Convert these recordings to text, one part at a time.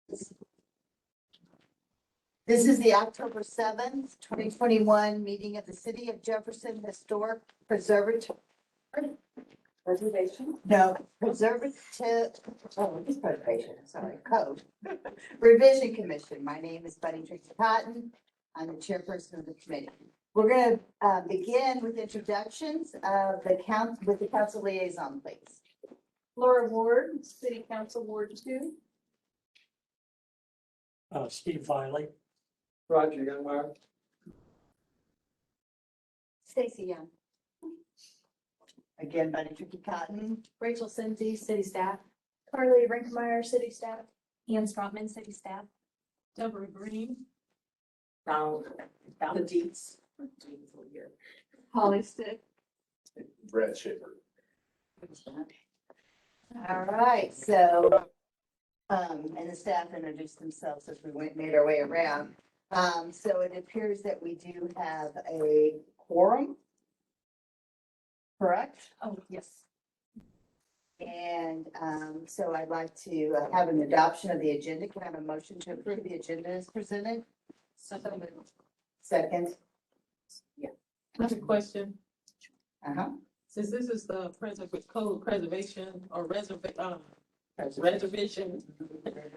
This is the October 7th, 2021 meeting of the City of Jefferson Historic Preservation. No, Code Revision Commission. My name is Bunny Tracy Cotton. I'm the chairperson of the committee. We're going to begin with introductions of the council liaison, please. Laura Ward, City Council Ward 2. Steve Viley. Roger Youngmeyer. Stacy Young. Again, Bunny Tricky Cotton. Rachel Simsey, City Staff. Carly Rinkmeyer, City Staff. Ian Strotman, City Staff. Deborah Green. Donald Deets. Holly Stick. Brad Schaefer. All right, so, and the staff introduced themselves as we made our way around. So it appears that we do have a quorum. Correct? Oh, yes. And, so I'd like to have an adoption of the agenda. Can I have a motion to approve the agenda as presented? Second. I have a question. Uh-huh. Since this is the code preservation or reservation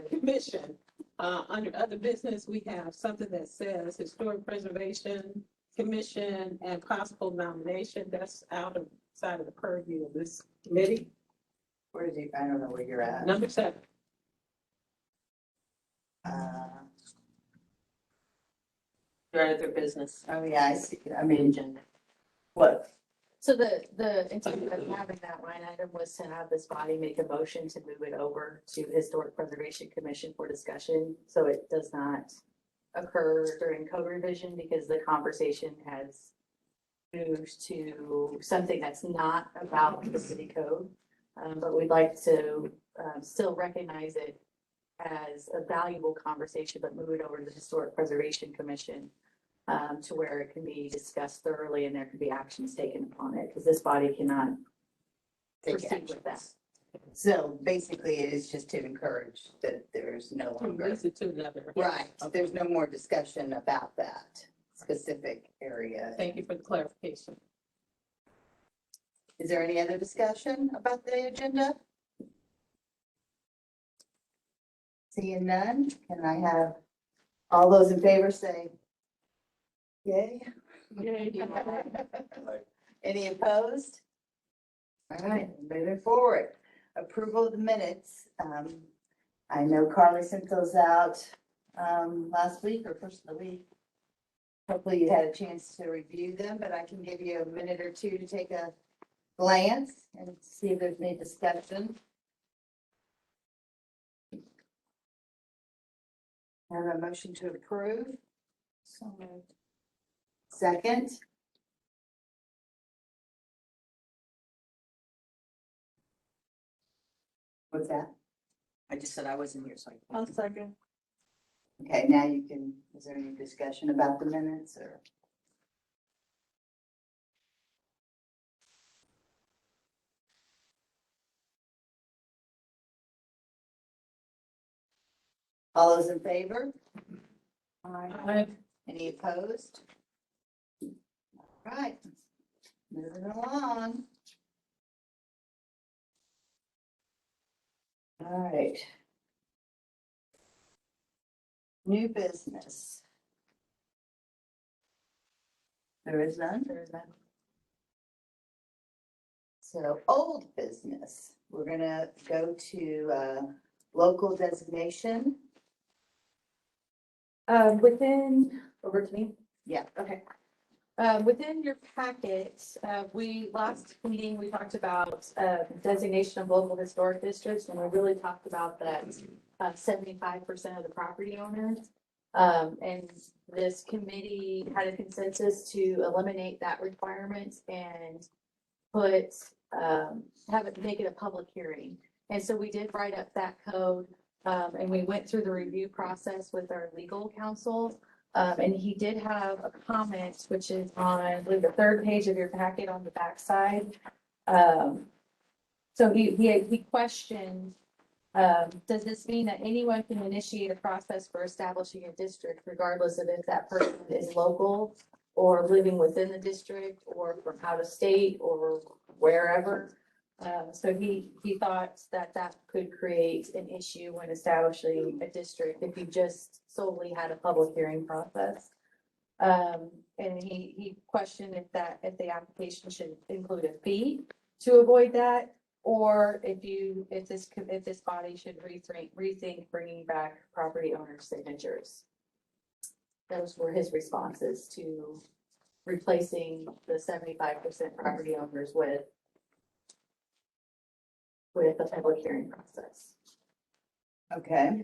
commission, under other business, we have something that says historic preservation commission and possible nomination. That's outside of the purview of this committee. Where is he? I don't know where you're at. Number 7. Your other business. Oh, yeah, I see. I mean, what? So the intent of having that line item was to have this body make a motion to move it over to Historic Preservation Commission for discussion. So it does not occur during code revision because the conversation has moved to something that's not about the city code. But we'd like to still recognize it as a valuable conversation, but move it over to the Historic Preservation Commission to where it can be discussed thoroughly and there can be actions taken upon it, because this body cannot Take proceed action. with that. So basically, it is just to encourage that there's no longer, Release it to another. right, there's no more discussion about that specific area. Thank you for the clarification. Is there any other discussion about the agenda? Seeing none, can I have all those in favor say yay? Any opposed? All right, moving forward. Approval of the minutes. I know Carly sent those out last week or first of the week. Hopefully you had a chance to review them, but I can give you a minute or two to take a glance and see if there's any discussion. Have a motion to approve. So moved. Second. What's that? I just said I wasn't here, so I'll second. Okay, now you can, is there any discussion about the minutes or? All those in favor? Any opposed? All right, moving along. All right. New business. There is none? There is none. So old business, we're gonna go to local designation. Within, over to me? Yeah. Okay. Within your packet, last meeting, we talked about designation of local historic districts, and we really talked about that 75% of the property owners. And this committee had a consensus to eliminate that requirement and put, make it a public hearing. And so we did write up that code, and we went through the review process with our legal counsel. And he did have a comment, which is on, I believe, the 3rd page of your packet on the backside. So he questioned Does this mean that anyone can initiate a process for establishing a district regardless of if that person is local or living within the district or from out of state or wherever? So he thought that that could create an issue when establishing a district if you just solely had a public hearing process. And he questioned if the application should include a fee to avoid that, or if this body should rethink bringing back property owner signatures. Those were his responses to replacing the 75% property owners with a public hearing process. Okay.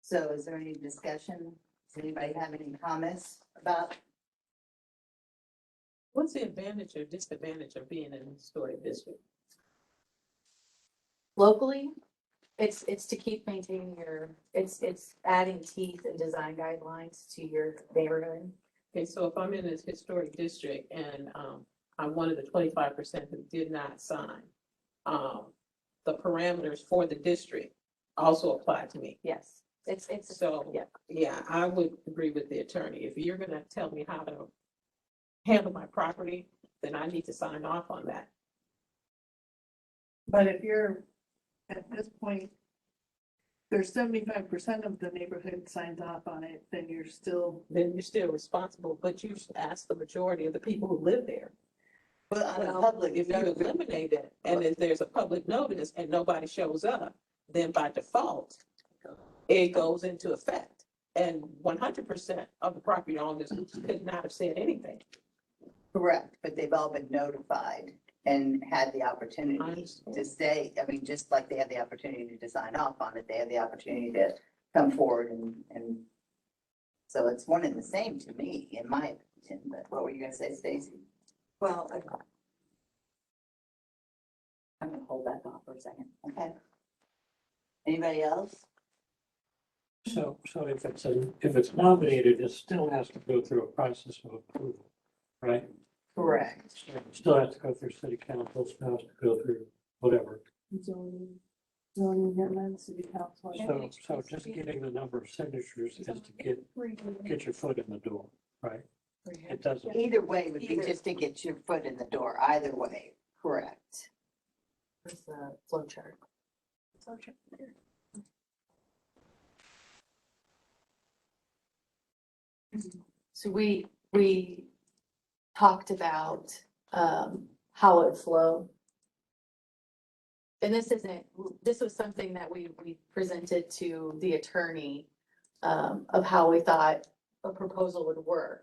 So is there any discussion? Does anybody have any comments about? What's the advantage or disadvantage of being in a historic district? Locally, it's to keep maintaining it's adding teeth and design guidelines to your neighborhood. Okay, so if I'm in this historic district and, I'm one of the 25% who did not sign, the parameters for the district also apply to me. Yes, it's, So, yeah. yeah, I would agree with the attorney. If you're gonna tell me how to handle my property, then I need to sign off on that. But if you're, at this point, there's 75% of the neighborhood signs off on it, then you're still, Then you're still responsible, but you should ask the majority of the people who live there. Well, on a Well, public, if you eliminate it and if there's a public notice and nobody shows up, then by default, it goes into effect. And 100% of the property owners could not have said anything. correct, but they've all been notified and had the opportunity understand. to stay. I mean, just like they had the opportunity to sign off on it, they had the opportunity to come forward and so it's one and the same to me, in my opinion. But what were you gonna say, Stacy? Well, I'm gonna hold that thought for a second, okay? Anybody else? So if it's nominated, it still has to go through a process of approval, right? Correct. So it still has to go through city council, still has to go through whatever. zoning amendment, city council. So just getting the number of signatures is to get your foot in the door, right? It doesn't, Either way would be just to get your foot in the door, either way, correct. Where's the flow chart? So we talked about, how it flowed. And this was something that we presented to the attorney, of how we thought a proposal would work.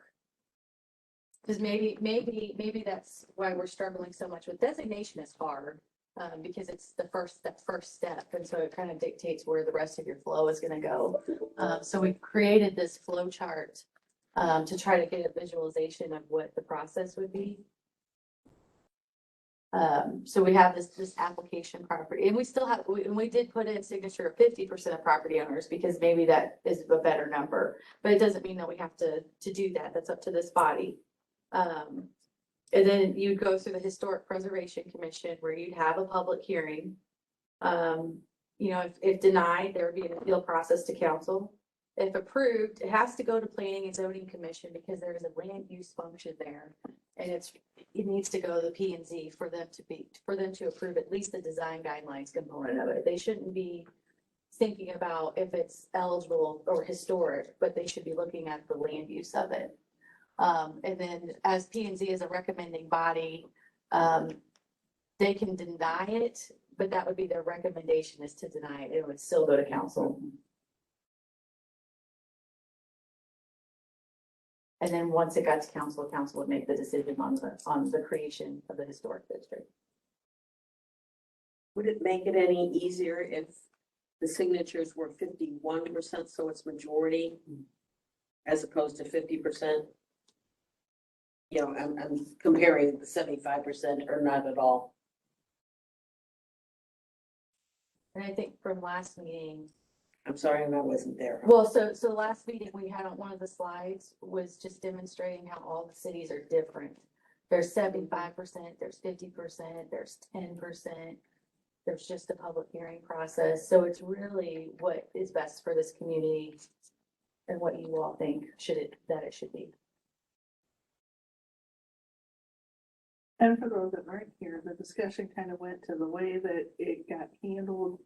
Because maybe that's why we're struggling so much with designation is hard, because it's that first step. And so it kind of dictates where the rest of your flow is gonna go. So we created this flow chart, to try to get a visualization of what the process would be. So we have this application property, and we still have, we did put in signature of 50% of property owners, because maybe that is a better number, but it doesn't mean that we have to do that. That's up to this body. And then you'd go through the Historic Preservation Commission, where you'd have a public hearing. You know, if denied, there would be an appeal process to council. If approved, it has to go to Planning and Zoning Commission, because there is a land use function there. And it needs to go to the P and Z for them to approve at least the design guidelines component of it. They shouldn't be thinking about if it's eligible or historic, but they should be looking at the land use of it. And then as P and Z is a recommending body, they can deny it, but that would be their recommendation, is to deny it. It would still go to council. And then once it got to council, council would make the decision on the creation of the historic district. would it make it any easier if the signatures were 51%, so it's majority, as opposed to 50%? You know, I'm comparing the 75% or not at all. And I think from last meeting, I'm sorry, I wasn't there. well, so last meeting we had on one of the slides was just demonstrating how all the cities are different. There's 75%, there's 50%, there's 10%. There's just a public hearing process. So it's really what is best for this community and what you all think that it should be. And for those that aren't here, the discussion kind of went to the way that it got handled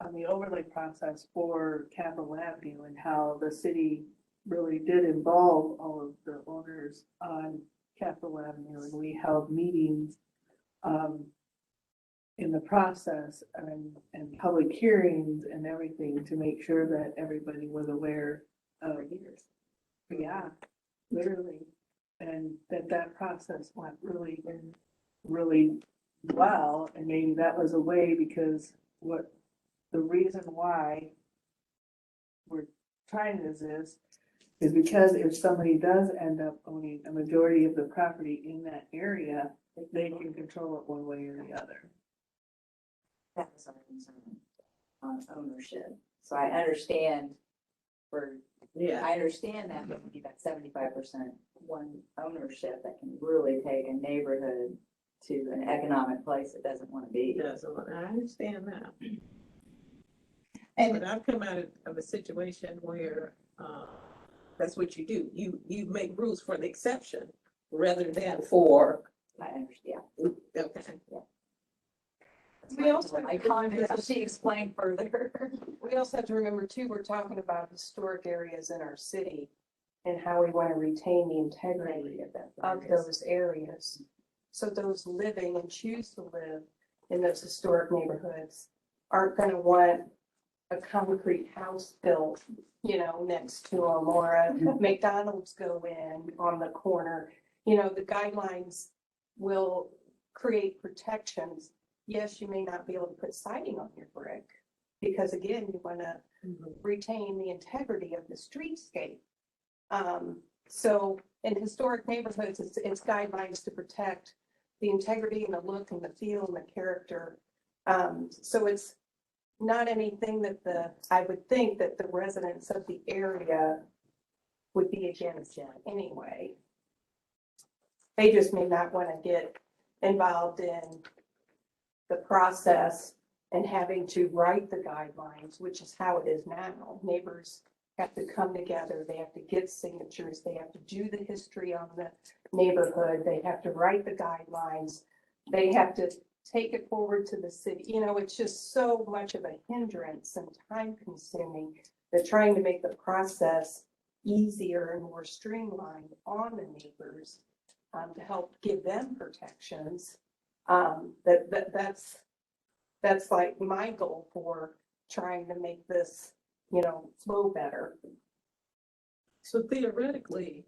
on the overlay process for Capitol Avenue and how the city really did involve all of the owners on Capitol Avenue, and we held meetings in the process and public hearings and everything to make sure that everybody was aware of, yeah, literally. And that process went really, really well, and maybe that was a way, because the reason why we're trying this is because if somebody does end up owning a majority of the property in that area, they can control it one way or the other. That's our concern on ownership. So I understand I understand that, but when you got 75% one ownership, that can really take a neighborhood to an economic place it doesn't want to be. I understand that. And But I've come out of a situation where, that's what you do. You make rules for the exception rather than for, I understand. okay. We also, she explained further. We also have to remember too, we're talking about historic areas in our city and how we want to retain the integrity of those areas. So those living and choose to live in those historic neighborhoods aren't going to want a concrete house built, next to them, or a McDonald's go in on the corner. The guidelines will create protections. Yes, you may not be able to put siding on your brick because again, you want to retain the integrity of the streetscape. So in historic neighborhoods, it's guidelines to protect the integrity and the look and the feel and the character. So it's not anything that I would think that the residents of the area would be against it anyway. They just may not want to get involved in the process and having to write the guidelines, which is how it is now. Neighbors have to come together, they have to get signatures, they have to do the history on the neighborhood, they have to write the guidelines, they have to take it forward to the city. It's just so much of a hindrance and time consuming that trying to make the process easier and more streamlined on the neighbors to help give them protections. That's like my goal for trying to make this, flow better. So theoretically,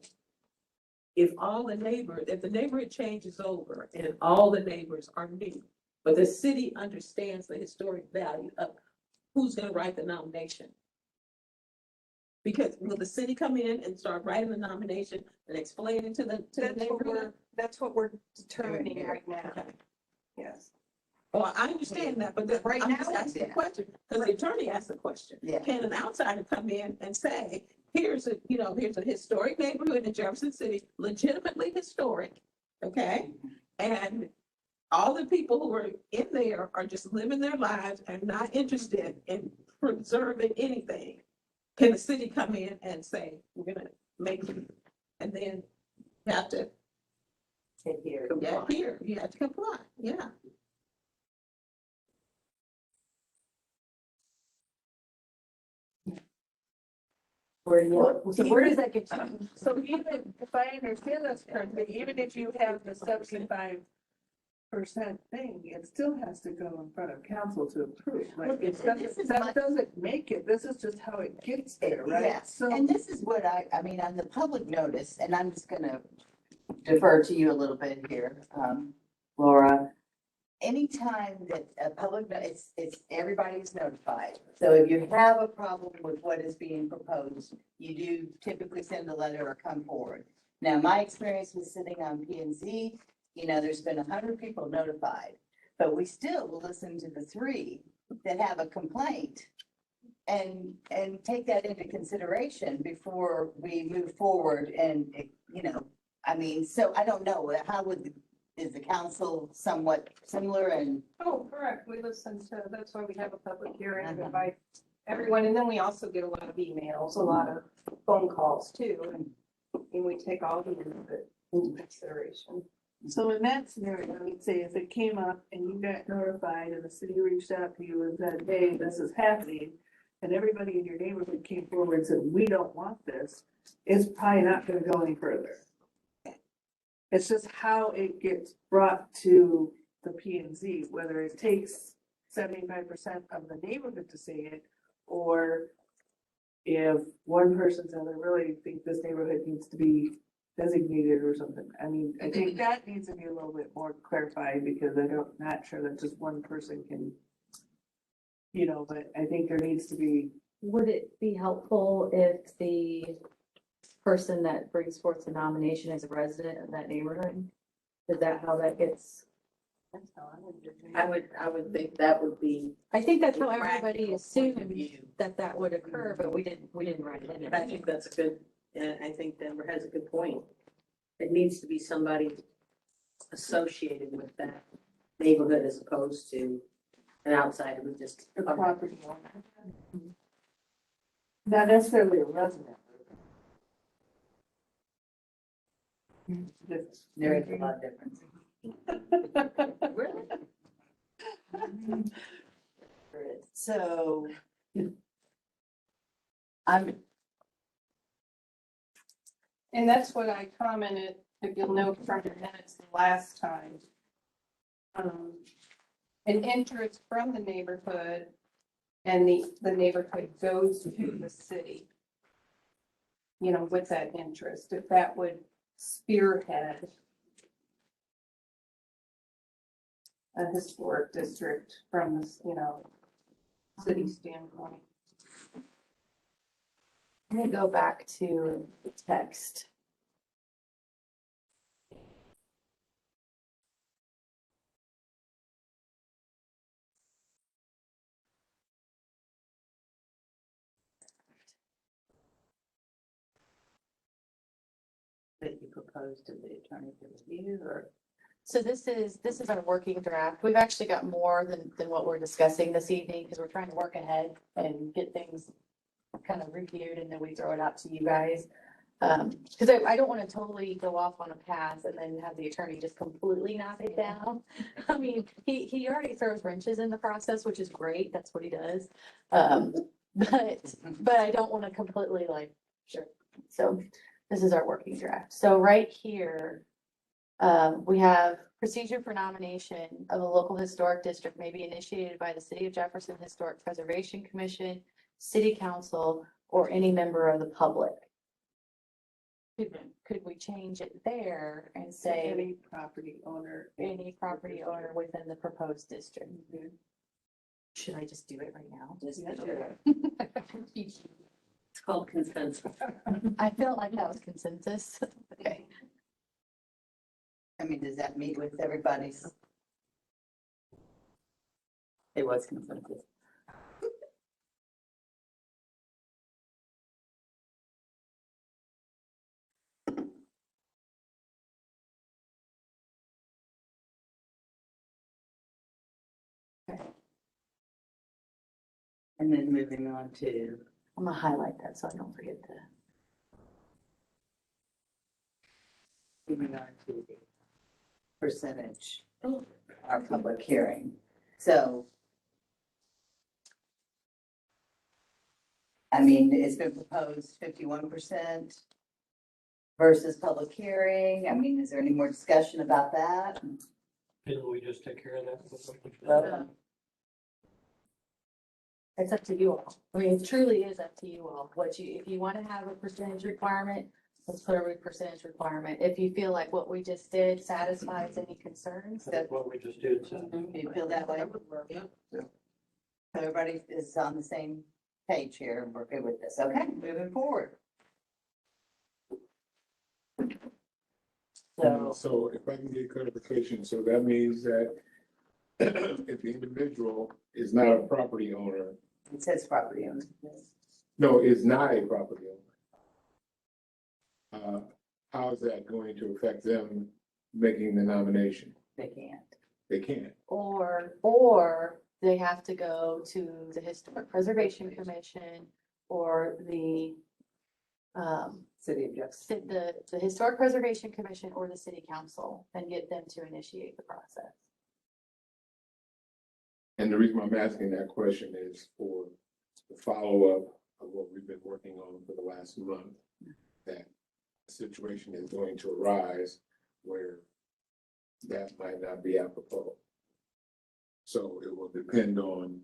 if the neighborhood changes over and all the neighbors are new, but the city understands the historic value of who's gonna write the nomination. Because will the city come in and start writing the nomination and explaining to the neighborhood? That's what we're determining right now. Okay. Yes. Well, I understand that, but Right I'm now, just asking the yeah. question, because the attorney asked the question. Yeah. Can an outsider come in and say, here's a historic neighborhood in Jefferson City, legitimately historic, okay? And all the people who are in there are just living their lives and not interested in preserving anything. Can the city come in and say, we're gonna make it, and then you have to, you have to comply, yeah. So where does that get you? So even if I understand this correctly, even if you have the 75% thing, it still has to go in front of council to approve. Like, that doesn't make it, this is just how it gets there, right? Yes, So, and this is what I mean, on the public notice, and I'm just gonna defer to you a little bit here, Laura. Anytime that a public, it's everybody's notified. So if you have a problem with what is being proposed, you do typically send a letter or come forward. Now, my experience with sitting on P and Z, there's been 100 people notified, but we still will listen to the 3 that have a complaint and take that into consideration before we move forward and, I mean, so I don't know, how would, is the council somewhat similar and? Oh, correct. We listen to, that's why we have a public hearing, Uh-huh. invite everyone, and then we also get a lot of emails, a lot of phone calls too, and we take all the input into consideration. So in that scenario, I would say if it came up and you got notified and the city reached out to you and said, hey, this is happening, and everybody in your neighborhood came forward and said, we don't want this, it's probably not gonna go any further. It's just how it gets brought to the P and Z, whether it takes 75% of the neighborhood to say it, or if one person says, I really think this neighborhood needs to be designated or something. I mean, I think that needs to be a little bit more clarified, because not sure that just one person can, but I think there needs to be. Would it be helpful if the person that brings forth the nomination is a resident of that neighborhood? Is that how that gets? That's how I would do it. I would think that would be. I think that's how a everybody practical point of assumed view. that would occur, but we didn't write it in. I think that's a good, I think Denver has a good point. It needs to be somebody associated with that neighborhood as opposed to an outsider who just. The property owner. Not necessarily a resident. Just- There is a lot of difference. Really? So. I'm, And that's what I commented, if you'll note from your minutes the last time. An interest from the neighborhood, and the neighborhood goes to the city. With that interest, if that would spearhead a historic district from this, city standpoint. I'm gonna go back to the text. that you proposed to the attorney to review, or? So this is our working draft. We've actually got more than what we're discussing this evening, because we're trying to work ahead and get things kind of reviewed, and then we throw it out to you guys. Because I don't want to totally go off on a path and then have the attorney just completely knock it down. I mean, he already throws wrenches in the process, which is great. That's what he does. But I don't want to completely sure. So this is our working draft. So right here, we have procedure for nomination of a local historic district may be initiated by the City of Jefferson Historic Preservation Commission, City Council, or any member of the public. Could we change it there and say Any property owner. any property owner within the proposed district? Should I just do it right now? Just It's called consensus. I felt like that was consensus. Okay. I mean, does that meet with everybody's? It was consensus. And then moving on to, I'm gonna highlight that so I don't forget to. moving on to the percentage, our public hearing. So, I mean, it's been proposed 51% versus public hearing. I mean, is there any more discussion about that? Didn't we just take care of that? Uh, It's up to you all. I mean, it truly is up to you all. If you want to have a percentage requirement, let's put a percentage requirement. If you feel like what we just did satisfies any concerns, That's what we just did. So. Do you feel that way? Yep. So everybody is on the same page here, and we're good with this. Okay, moving forward. So, So if I can get clarification, so that means that if the individual is not a property owner, it says property owner. no, is not a property owner. how is that going to affect them making the nomination? They can't. They can't. Or they have to go to the Historic Preservation Commission or the, City of Jefferson. the Historic Preservation Commission or the City Council and get them to initiate the process. And the reason I'm asking that question is for the follow-up of what we've been working on for the last month. That situation is going to arise where that might not be apropos. So it will depend on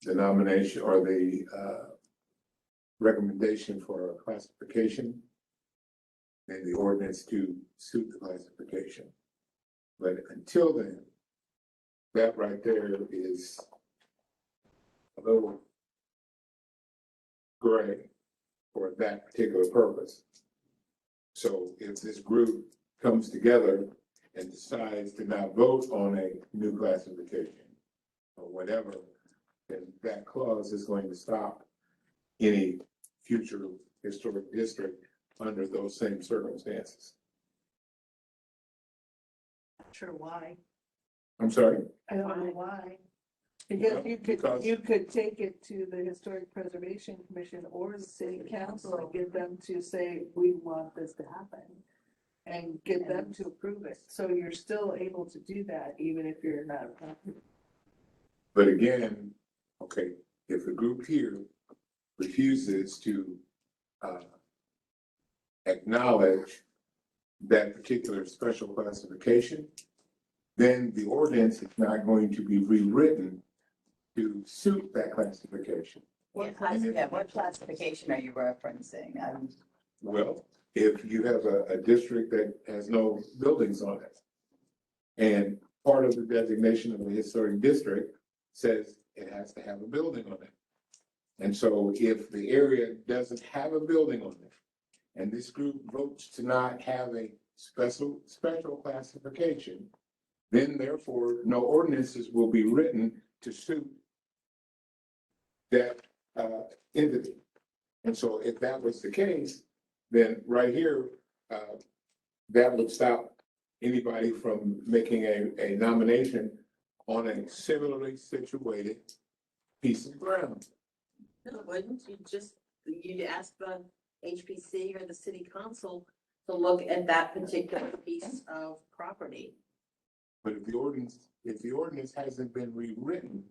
the nomination or the recommendation for a classification and the ordinance to suit the classification. But until then, that right there is a little gray for that particular purpose. So if this group comes together and decides to not vote on a new classification or whatever, then that clause is going to stop any future historic district under those same circumstances. Not sure why. I'm sorry? I don't know why. Because Because- you could take it to the Historic Preservation Commission or the city council and get them to say, we want this to happen. And get them to approve it. So you're still able to do that even if you're not. But again, okay, if a group here refuses to acknowledge that particular special classification, then the ordinance is not going to be rewritten to suit that classification. What classification are you referencing? Well, if you have a district that has no buildings on it, and part of the designation of a historic district says it has to have a building on it. And so if the area doesn't have a building on it, and this group votes to not have a special classification, then therefore no ordinances will be written to suit that entity. And so if that was the case, then right here, that would stop anybody from making a nomination on a similarly situated piece of ground. No, wouldn't you just, you'd ask the HPC or the city council to look at that particular piece of property. But if the ordinance hasn't been rewritten,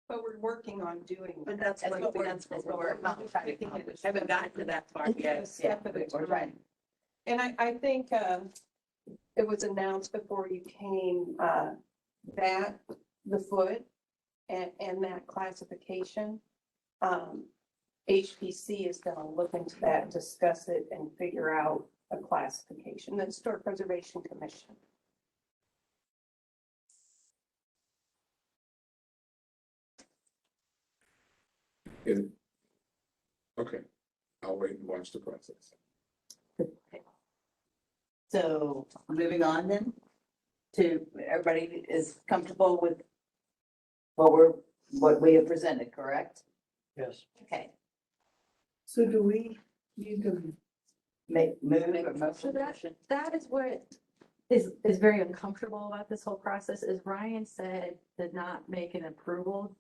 But we're working on doing. But that's That's what what we're, we're not trying to accomplish. haven't gotten to that part yet. Yeah, we're trying. And I think it was announced before you came, that the foot and that classification. HPC is gonna look into that, discuss it and figure out a classification, the Historic Preservation Commission. okay, I'll wait and watch the process. So moving on then to, everybody is comfortable with what we have presented, correct? Yes. Okay, So do we need to, move Make or a motion? That is what is very uncomfortable about this whole process is Ryan said to not make an approval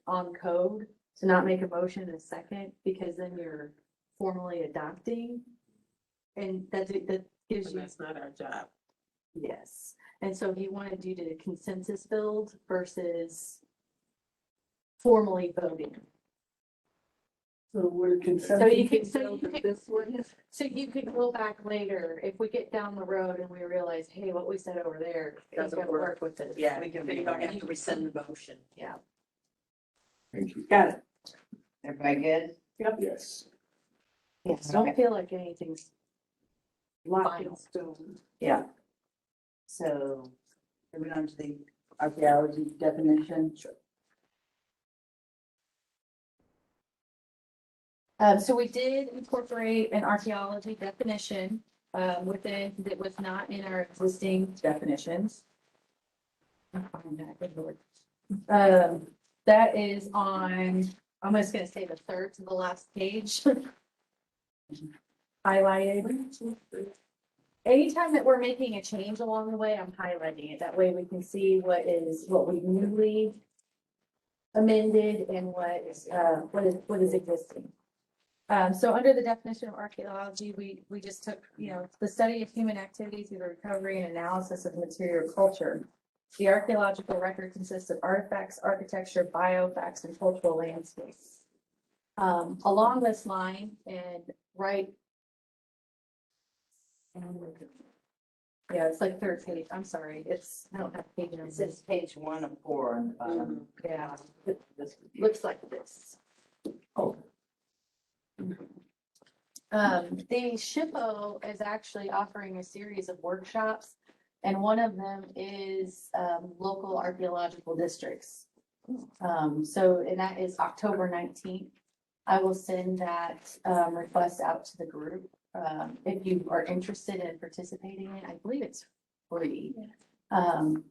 on code, to not make a motion in a second, because then you're formally adopting. And that gives And you, that's not our job. yes. And so he wanted you to consensus build versus formally voting. so we're So you consenting could, to so build you could, this one? so you could go back later, if we get down the road and we realize, hey, what we said over there Doesn't doesn't work with this. Yeah, We can you don't have to rescind the motion. Yeah. Thank you. Got it. Everybody good? Yes. Yes, don't feel like anything's Locked in Final. stone. Yeah. So moving on to the archaeology definition. Sure. So we did incorporate an archaeology definition, within, that was not in our existing definitions. That is on, I'm just gonna say the third to the last page. highlighted. Anytime that we're making a change along the way, I'm highlighting it. That way we can see what we newly amended and what is existing. So under the definition of archaeology, we just took, the study of human activity through the recovery and analysis of material culture. The archaeological record consists of artifacts, architecture, biofacts, and cultural landscapes. Along this line and right. Yeah, it's like third page. I'm sorry. I don't have page It numbers. says page 1 of 4 on the bottom. Yeah, looks like this. Oh. The SHPO is actually offering a series of workshops, and one of them is, local archaeological districts. And that is October 19th. I will send that, request out to the group. If you are interested in participating in it, I believe it's free.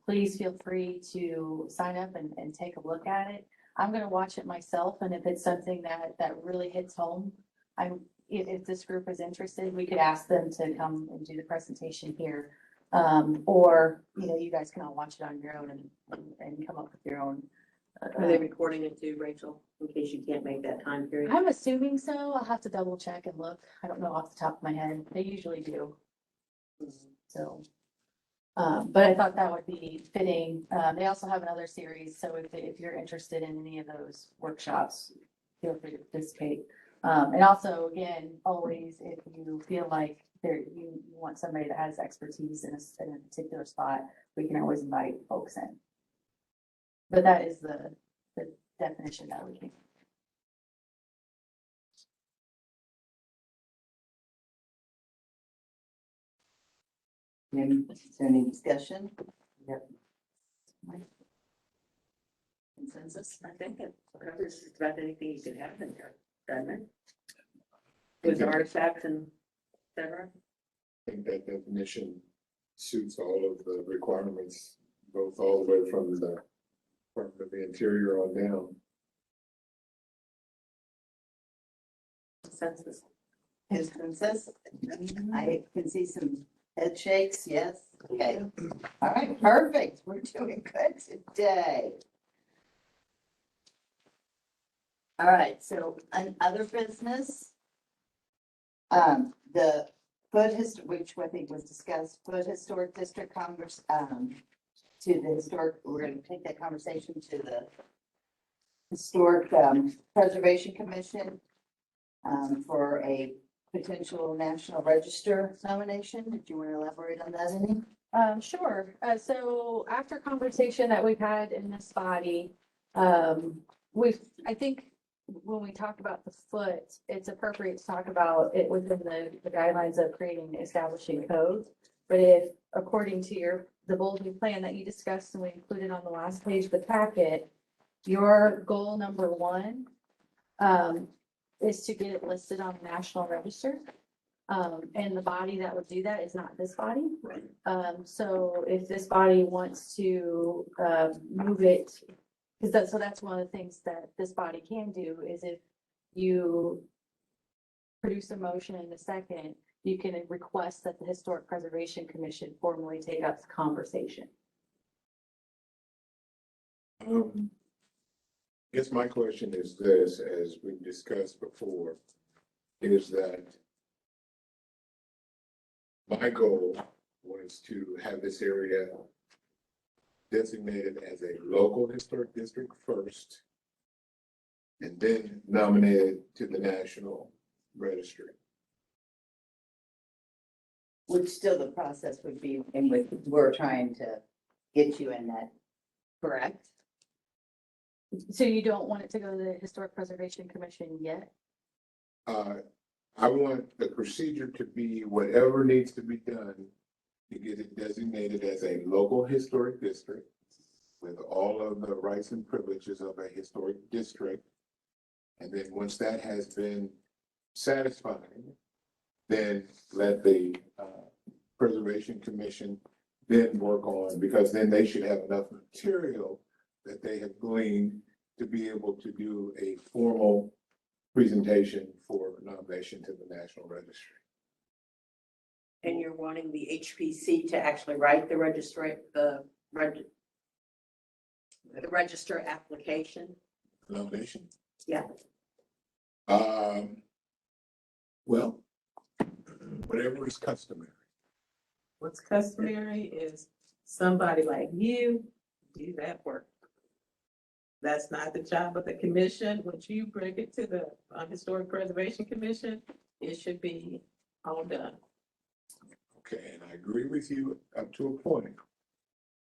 Please feel free to sign up and take a look at it. I'm gonna watch it myself, and if it's something that really hits home, if this group is interested, we could ask them to come and do the presentation here. Or, you guys can all watch it on your own and come up with your own. Are they recording it too, Rachel, in case you can't make that time period? I'm assuming so. I'll have to double check and look. I don't know off the top of my head. They usually do. So, but I thought that would be fitting. They also have another series. So if you're interested in any of those workshops, feel free to participate. And also, again, always, if you feel like you want somebody that has expertise in a particular spot, we can always invite folks in. But that is the definition that we can. Is there any discussion? Yep. Consensus, I think it covers just about anything you could have in there, doesn't it? With artifacts and et cetera. I think that definition suits all of the requirements, both all the way from the Interior on down. Consensus. His consensus? I can see some head shakes, yes, okay. All right, perfect, we're doing good today. All right, so other business. The which I think was discussed, Foot Historic District Congress, to the historic, we're gonna take that conversation to the Historic Preservation Commission for a potential National Register nomination. Did you want to elaborate on that any? Sure. So after conversation that we've had in this body, I think when we talk about the foot, it's appropriate to talk about it within the guidelines of creating, establishing codes. But if, according to the bold new plan that you discussed and we included on the last page of the packet, your goal number 1 is to get it listed on the National Register. And the body that would do that is not this body. Right. So if this body wants to move it, because that's one of the things that this body can do is if you produce a motion in a second, you can request that the Historic Preservation Commission formally take up the conversation. I guess my question is this, as we discussed before, is that my goal was to have this area designated as a local historic district first, and then nominated to the National Registry. Which still the process would be, and we're trying to get you in that, correct? So you don't want it to go to the Historic Preservation Commission yet? I want the procedure to be whatever needs to be done to get it designated as a local historic district with all of the rights and privileges of a historic district. And then once that has been satisfied, then let the Preservation Commission then work on, because then they should have enough material that they have gleaned to be able to do a formal presentation for nomination to the National Registry. And you're wanting the HPC to actually write the register application? Nomination. Yeah. Well, whatever is customary. What's customary is somebody like you do that work. That's not the job of the commission. Once you bring it to the Historic Preservation Commission, it should be all done. Okay, and I agree with you up to a point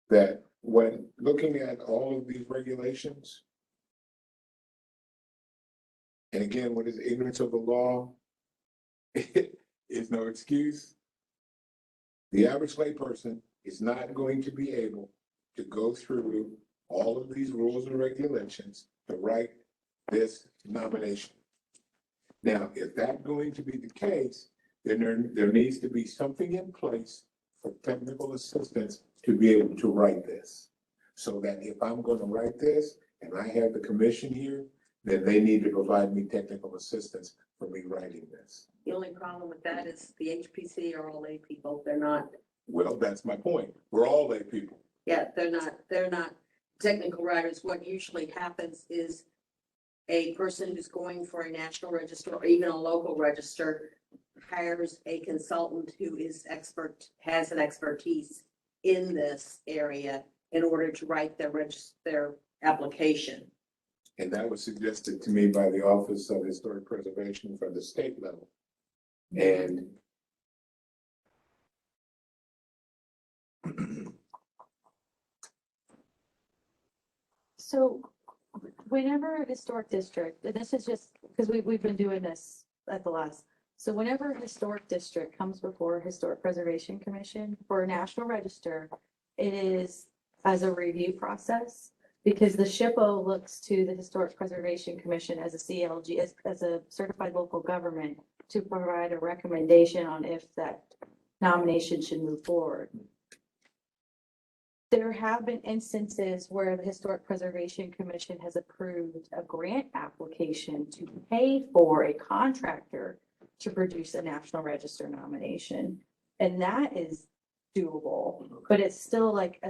that when looking at all of these regulations, and again, what is ignorance of the law is no excuse. The average layperson is not going to be able to go through all of these rules and regulations to write this nomination. Now, if that's going to be the case, then there needs to be something in place for technical assistance to be able to write this. So that if I'm going to write this and I have the commission here, then they need to provide me technical assistance for me writing this. The only problem with that is the HPC are all lay people. They're not, Well, that's my point. We're all lay people. yeah, they're not technical writers. What usually happens is a person who's going for a national register or even a local register hires a consultant who has an expertise in this area in order to write their application. And that was suggested to me by the Office of Historic Preservation from the state level. And So whenever a historic district, and this is just, because we've been doing this at the last. So whenever a historic district comes before a Historic Preservation Commission for a National Register, it is as a review process. Because the SHPO looks to the Historic Preservation Commission as a CLG, as a certified local government to provide a recommendation on if that nomination should move forward. There have been instances where the Historic Preservation Commission has approved a grant application to pay for a contractor to produce a National Register nomination. And that is doable, but it's still like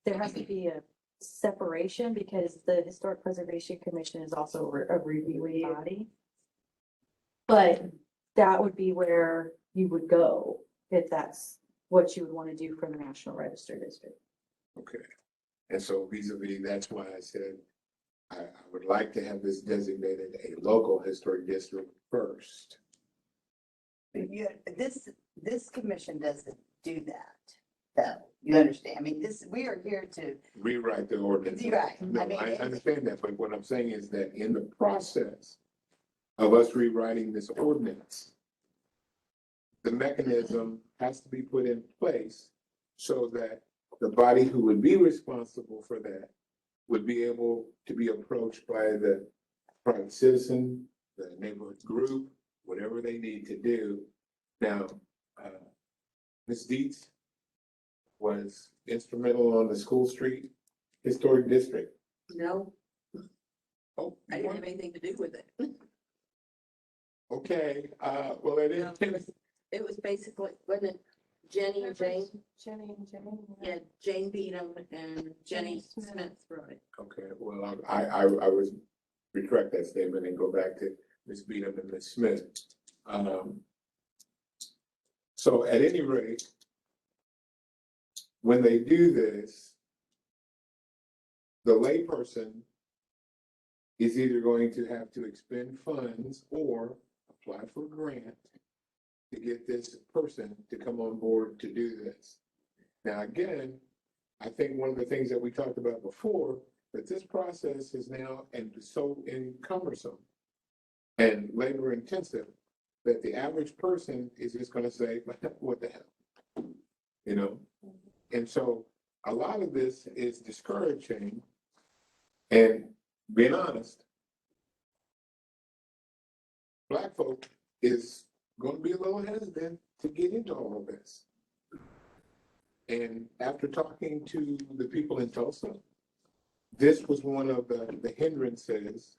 there has to be a separation because the Historic Preservation Commission is also a reviewing body. But that would be where you would go if that's what you would want to do for the National Register District. okay. And so vis-a-vis, that's why I said I would like to have this designated a local historic district first. Yeah, this commission doesn't do that, though. You understand? I mean, we are here to, Rewrite the ordinance. Right. No, I mean, I understand that, but what I'm saying is that in the process of us rewriting this ordinance, the mechanism has to be put in place so that the body who would be responsible for that would be able to be approached by the private citizen, the neighborhood group, whatever they need to do. Now, Ms. Dietz was instrumental on the School Street Historic District. No, Oh, I didn't have anything to do with it. okay, well, it is. It was basically, wasn't it Jenny and Jane? Jenny and Jenny. Yeah, Jane Beadham and Jenny Smith wrote it. Okay, well, I was retract that statement and go back to Ms. Beadham and Ms. Smith. So at any rate, when they do this, the layperson is either going to have to expend funds or apply for a grant to get this person to come on board to do this. Now, again, I think one of the things that we talked about before, that this process is now and so cumbersome and labor intensive that the average person is just gonna say, what the hell? You know? And so a lot of this is discouraging, and being honest, Black folk is gonna be a little hesitant to get into all of this. And after talking to the people in Tulsa, this was one of the hindrances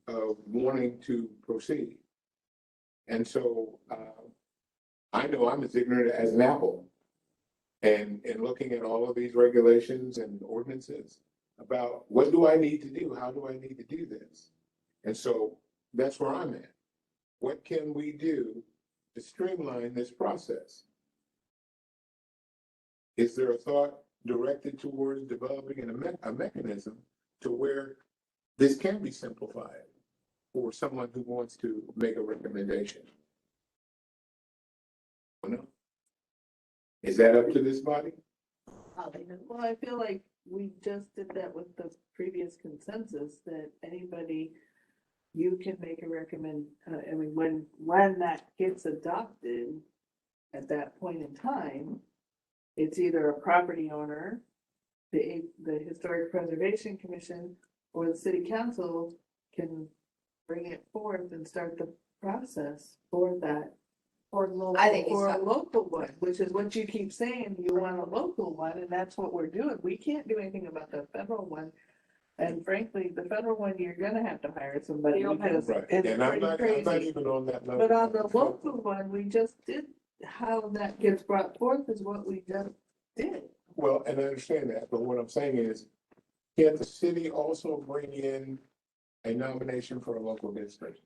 of wanting to proceed. And so I know I'm as ignorant as an apple. And looking at all of these regulations and ordinances about what do I need to do? How do I need to do this? And so that's where I'm at. What can we do to streamline this process? Is there a thought directed towards developing a mechanism to where this can be simplified for someone who wants to make a recommendation? No. Is that up to this body? Well, I feel like we just did that with the previous consensus that anybody, you can make a I mean, when that gets adopted at that point in time, it's either a property owner, the Historic Preservation Commission, or the city council can bring it forth and start the process for that. I think For a local one, which is what you keep saying, you want a local one, and that's what we're doing. We can't do anything about the federal one. And frankly, the federal one, you're gonna have to hire somebody because Right. it's And I'm pretty not crazy. even on that level. But on the local one, we just did, how that gets brought forth is what we just did. Well, and I understand that, but what I'm saying is, can the city also bring in a nomination for a local district?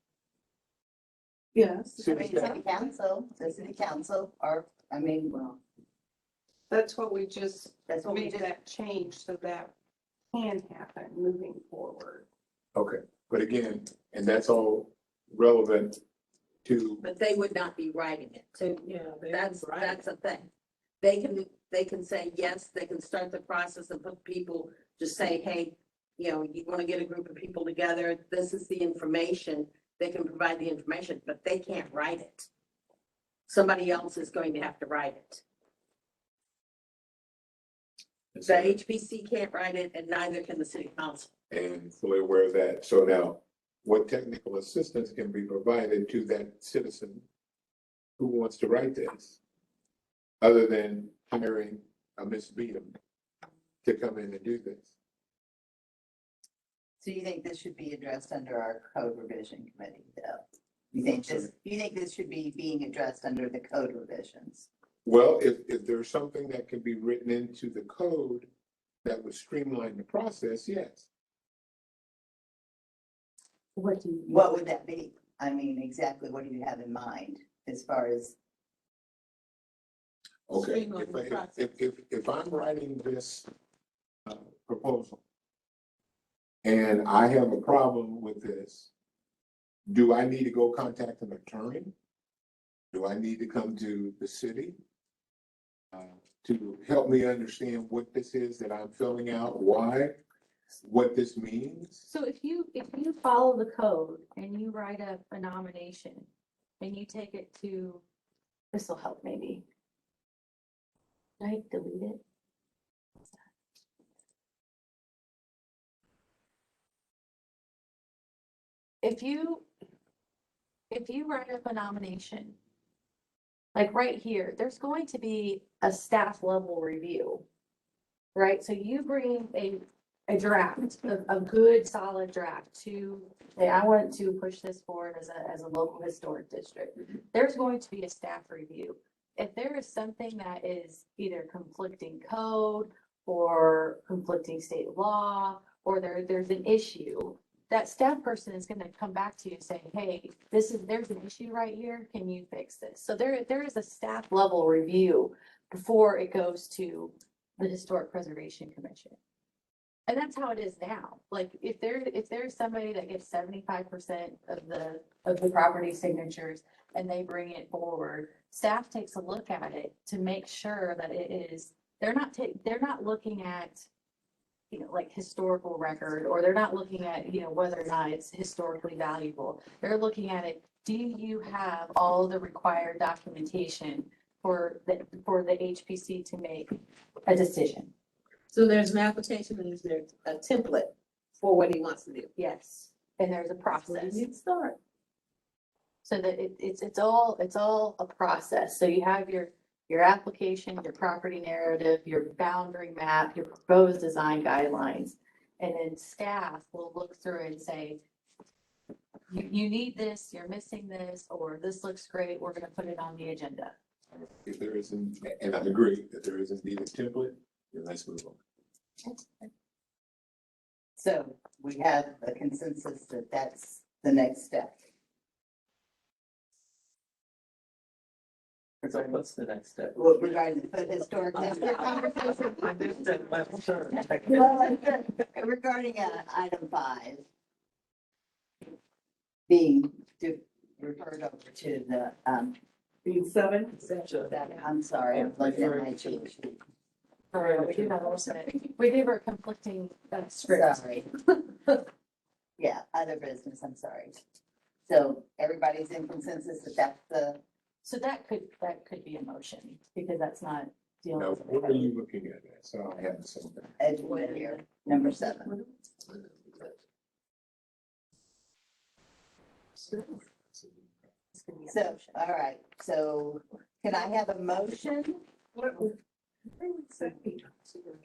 Yes, I mean, the city council, or, I mean, well, That's what we just that's what we made just, that change so that can happen moving forward. Okay, but again, and that's all relevant to, But they would not be writing it. So, yeah. That's a thing. They can say, yes, they can start the process and put people, just say, hey, you want to get a group of people together, this is the information. They can provide the information, but they can't write it. Somebody else is going to have to write it. The HPC can't write it and neither can the city council. and fully aware of that. So now, what technical assistance can be provided to that citizen who wants to write this? Other than hiring a Miss Beadham to come in and do this? so you think this should be addressed under our code revision committee, though? You think this should be being addressed under the code revisions? Well, if there's something that can be written into the code that would streamline the process, yes. What What would that be? I mean, exactly what do you have in mind as far as, Okay, Streamline the process. if I'm writing this proposal and I have a problem with this, do I need to go contact an attorney? Do I need to come to the city to help me understand what this is that I'm filling out, why, what this means? So if you follow the code and you write up a nomination and you take it to, this will help maybe. Did I delete it? If you write up a nomination, like right here, there's going to be a staff level review. Right, so you bring a draft, a good solid draft to say, I want to push this forward as a local historic district. There's going to be a staff review. If there is something that is either conflicting code or conflicting state law, or there's an issue, that staff person is gonna come back to you and say, hey, there's an issue right here, can you fix this? So there is a staff level review before it goes to the Historic Preservation Commission. And that's how it is now. Like, if there's somebody that gets 75% of the property signatures and they bring it forward, staff takes a look at it to make sure that it is, they're not looking at, like historical record, or they're not looking at, whether or not it's historically valuable. They're looking at it, do you have all the required documentation for the HPC to make a decision? So there's an application and there's a template for what he wants to do. Yes, and there's a process. you'd start? So that it's all a process. So you have your application, your property narrative, your boundary map, your proposed design guidelines. And then staff will look through and say, you need this, you're missing this, or this looks great, we're gonna put it on the agenda. If there isn't, and I agree, that there is indeed a template, then let's move on. So we have a consensus that that's the next step. So what's the next step? Well, regarding the historic district conversation. I did that last turn. Well, regarding item 5, being referred over to the, Being 7? I'm sorry, I'm looking at my cheat sheet. We do have also, we gave her conflicting scripts. Sorry. Yeah, other business, I'm sorry. So everybody's in consensus that that's the, So that could be a motion, because that's not dealing Now, with. what are you looking at? So I have the same thing. Edgewood here, number 7. So, all right, so can I have a motion?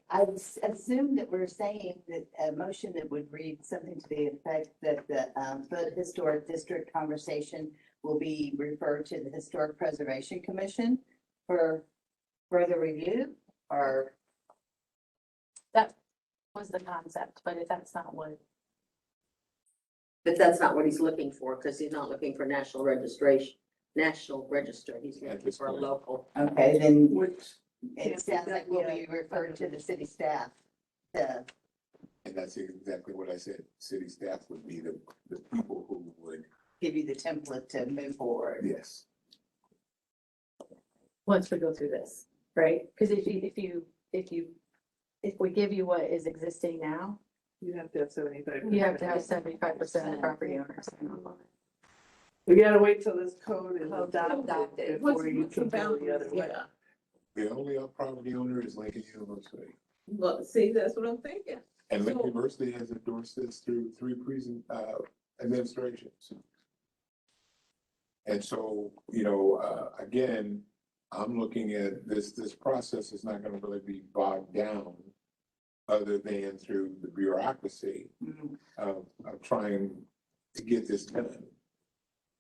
I assume that we're saying that a motion that would read something to the effect that the Foot Historic District conversation will be referred to the Historic Preservation Commission for further review, or That was the concept, but if that's not what, But that's not what he's looking for, because he's not looking for national registration, national register, he's looking for a local. okay, then Which, it sounds like we'll be referred to the city staff to, And that's exactly what I said. City staff would be the people who would, give you the template to move forward. yes. once we go through this, right? Because if we give you what is existing now, you have to have 75. you have to have 75% of the property owners. We gotta wait till this code is Adopted. adopted What's before you what's the can go the other boundaries? way. Yeah. The only property owner is Lincoln University. Well, see, that's what I'm thinking. And Lincoln So- University has endorsed this through 3 administrations. And so, again, I'm looking at this process is not gonna really be bogged down other than through the bureaucracy Mhm. of trying to get this done.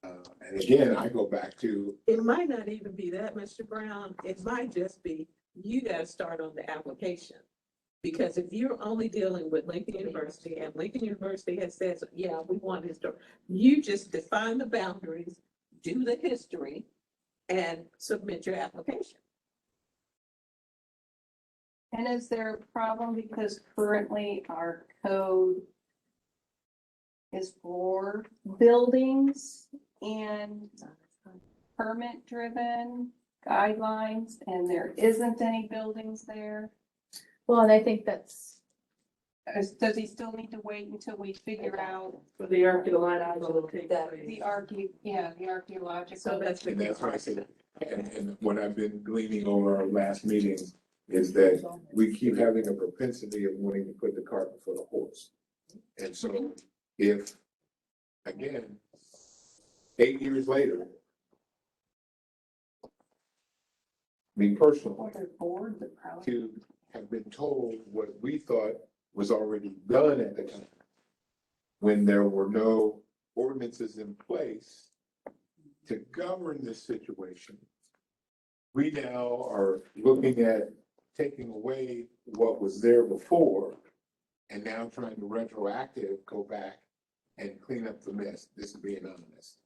And again, I go back to, It might not even be that, Mr. Brown. It might just be, you gotta start on the application. Because if you're only dealing with Lincoln University and Lincoln University has said, yeah, we want historic, you just define the boundaries, do the history, and submit your application. And is there a problem because currently our code is for buildings and permit-driven guidelines, and there isn't any buildings there? Well, and I think that's, Does he still need to wait until we figure out For the archaeological take the place. the archaeological? So that's the. and that's what I said. And what I've been gleaning over our last meetings is that we keep having a propensity of wanting to put the cart before the horse. And so if, again, 8 years later, me personally, Board, the probably. to have been told what we thought was already done at the time, when there were no ordinances in place to govern this situation, we now are looking at taking away what was there before and now trying to retroactive go back and clean up the mess. This is being honest.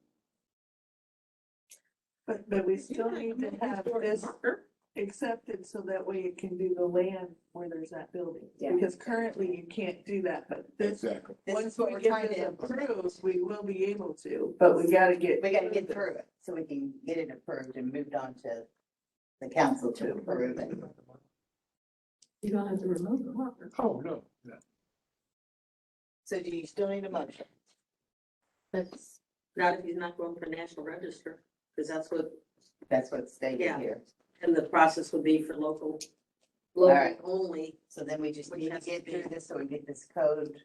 But we still need to have this accepted so that way it can do the land where there's that building. Yeah. Because currently you can't do that, but this, Exactly. This once is what we we're get trying this to, approved, we will be able to, but we gotta get. we gotta get through it, so we can get it approved and moved on to the council to approve it. You don't have to remove the marker. Oh, no, no. So do you still need a motion? that's, Not if he's not going for national register, because That's what's stated Yeah. here. and the process would be for local right. only. So then we just Which need to has to get be- through this so we get this code.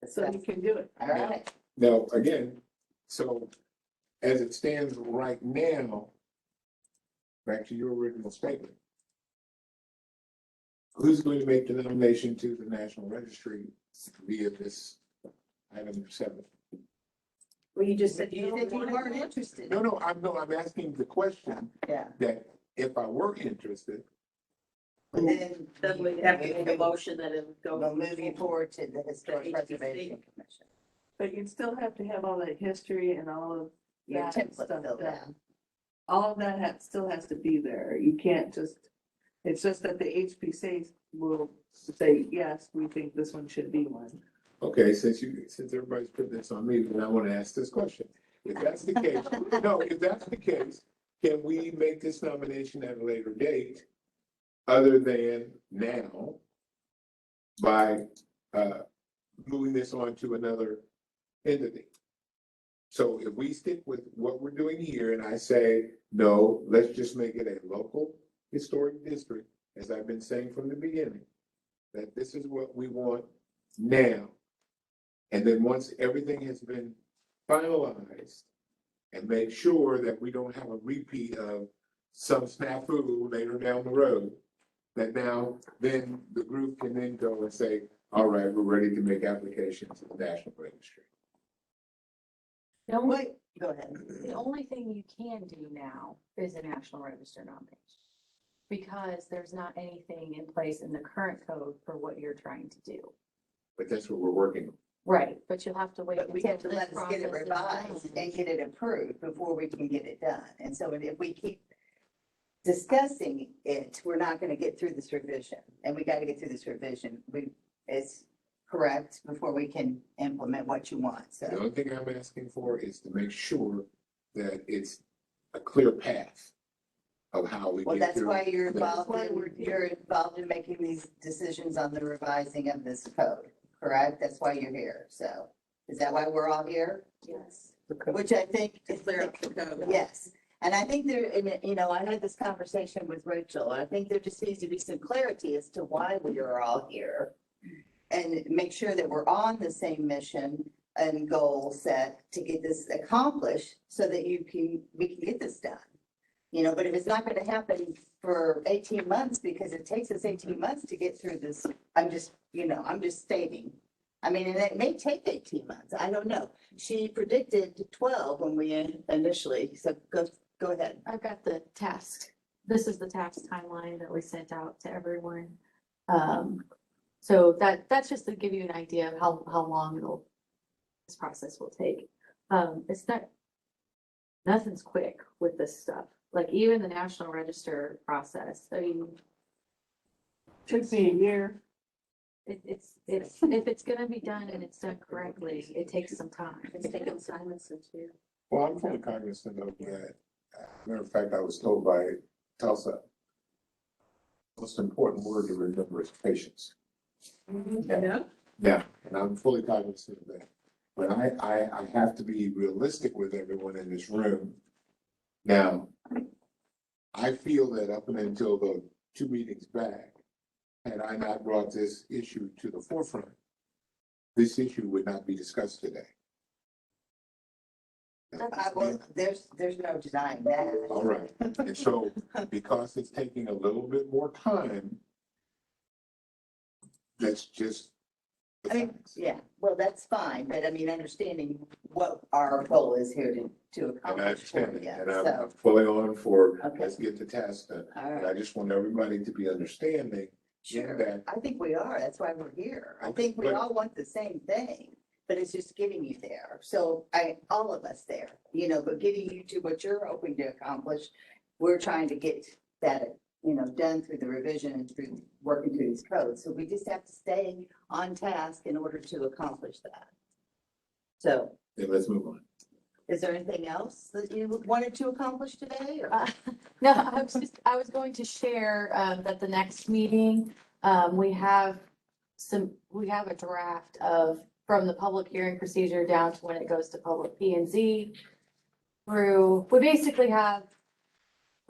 So you can do it. All right, Now, again, so as it stands right now, back to your original statement. Who's going to make the nomination to the National Registry via this item 7? Well, you just said you said you weren't interested. No, I'm asking the question Yeah, that if I were interested, But then. Then we have to make a motion that it would We'll go. move you forward to the Historic HPC. Preservation Commission. But you still have to have all that history and all of Your that template stuff filled out. done. All of that still has to be there. You can't just, it's just that the HPC will say, yes, we think this one should be one. okay, since everybody's putting this on me, then I want to ask this question. If that's the case, no, if that's the case, can we make this nomination at a later date other than now by moving this on to another entity? So if we stick with what we're doing here and I say, no, let's just make it a local historic district, as I've been saying from the beginning, that this is what we want now. And then once everything has been finalized and make sure that we don't have a repeat of some snafu later down the road, that now then the group can then go and say, all right, we're ready to make applications to the National Registry. The only, Wait, go ahead. the only thing you can do now is a National Register nomination. Because there's not anything in place in the current code for what you're trying to do. But that's what we're working on. Right, but you'll have to wait. But we until have to this let us get it process is revised done. and get it approved before we can get it done. And so if we keep discussing it, we're not gonna get through this revision. And we gotta get through this revision. It's correct before we can implement what you want, The so. only thing I'm asking for is to make sure that it's a clear path of how we Well, get that's through. why you're That's involved you're involved in making these decisions on the revising of this code, correct? That's why you're here, so. Is that why we're all here? Yes. Which I think To clear up the code. yes, and I think there, and, you know, I had this conversation with Rachel, I think there just needs to be some clarity as to why we are all here. And make sure that we're on the same mission and goal set to get this accomplished so that we can get this done. You know, but if it's not gonna happen for 18 months, because it takes us 18 months to get through this, I'm just stating. I mean, and it may take 18 months, I don't know. She predicted 12 when we initially, so go ahead. I've got the task. This is the task timeline that we sent out to everyone. So that's just to give you an idea of how long this process will take. It's nothing's quick with this stuff. Like even the National Register process, I mean, Should be a year. it's, if it's gonna be done and it's done correctly, it takes some time. It's taken Simonson too. Well, I'm fully cognizant of that. Matter of fact, I was told by Tulsa, most important word to remember is patience. Yeah. Yeah, and I'm fully cognizant of that. But I have to be realistic with everyone in this room. Now, I feel that up until the 2 meetings back, had I not brought this issue to the forefront, this issue would not be discussed today. Well, there's no denying that. All right, and so because it's taking a little bit more time, that's just. the I mean, facts. yeah, well, that's fine, but I mean, understanding what our goal is here to And I accomplish for understand you, it, and I'm so, fully on for, Okay. let's get the task done. all But right. I just want everybody to be understanding Sure, that, I think we are, that's why we're here. I Okay, think we but- all want the same thing, but it's just getting you there. So all of us there, you know, but getting you to what you're hoping to accomplish, we're trying to get that, you know, done through the revision and through working through these codes. So we just have to stay on task in order to accomplish that. So then let's move on. is there anything else that you wanted to accomplish today? Or? No, I was going to share, that the next meeting, we have a draft of, from the public hearing procedure down to when it goes to public P and Z. We basically have,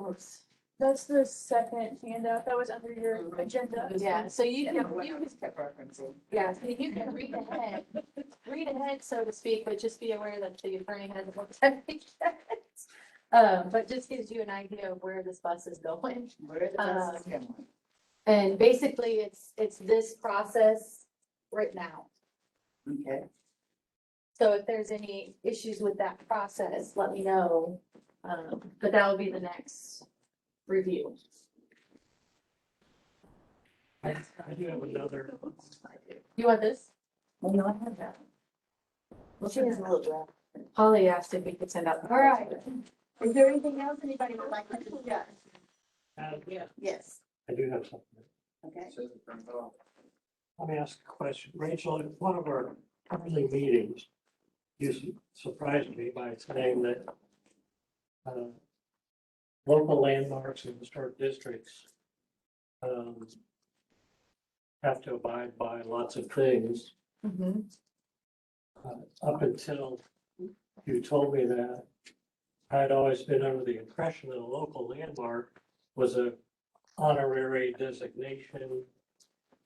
oops, That's the second handout that was under your agenda. yeah, so you Yeah, can, what I was kept referencing. yeah, so you can read ahead, so to speak, but just be aware that the attorney hasn't looked at it yet. But just gives you an idea of where this bus is going. Where the bus is going. And basically, it's this process written out. Okay, So if there's any issues with that process, let me know. But that will be the next review. I do have another, You want this? Well, no, I have that. Well, she has a little draft. Holly asked if we could send out. All right. Is there anything else anybody would like to discuss? Yeah. Yes, I do have something. okay. Let me ask a question. Rachel, at one of our early meetings, you surprised me by saying that local landmarks and historic districts have to abide by lots of things. Mhm. Up until you told me that, I had always been under the impression that a local landmark was a honorary designation,